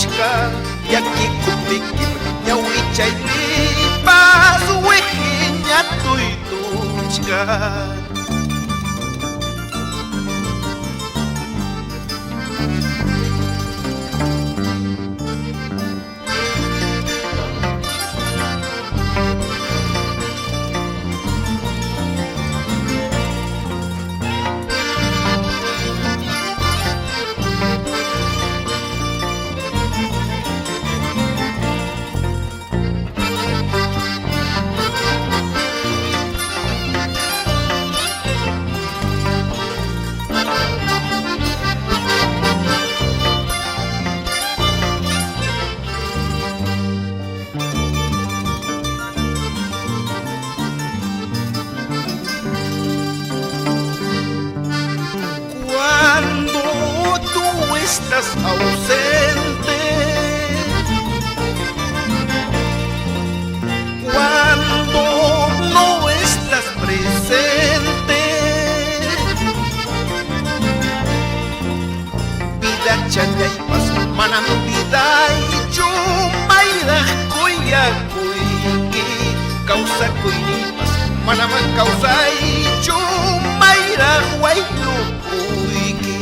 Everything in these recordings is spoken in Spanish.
tuchka yaki kupikim ñawichay pas wiki ñatuy tuchka. Estás ausente, cuando no estás presente, vida chayaypas manam vida y chumayra kuya kuyki causa kuynipas manam causa y chumayra huaylu kuyki.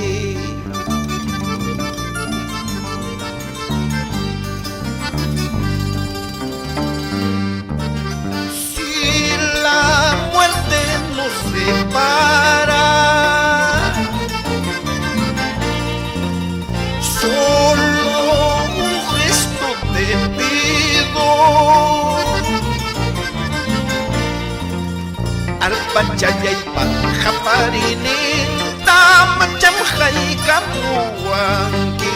Separa, solo un gesto te pido, arpachayaypa japarinin tamachamjay kamuanki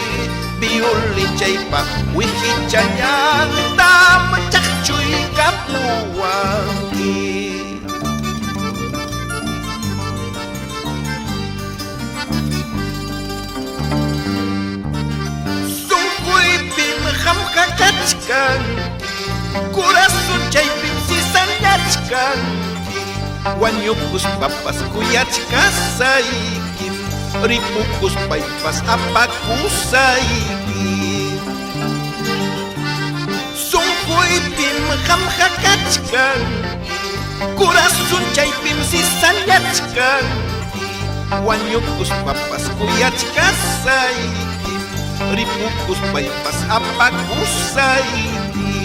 violichaypa wijichayan tamachakchuy kamuanki. Corazón chaypim sisanyachkanki wañukus papas kuyachkasaykim ripukus paypas apakusaykim sunquypim hamjakachkanki corazón chaypim sisanyachkanki wañukus papas kuyachkasaykim ripukus paypas apakusaykim.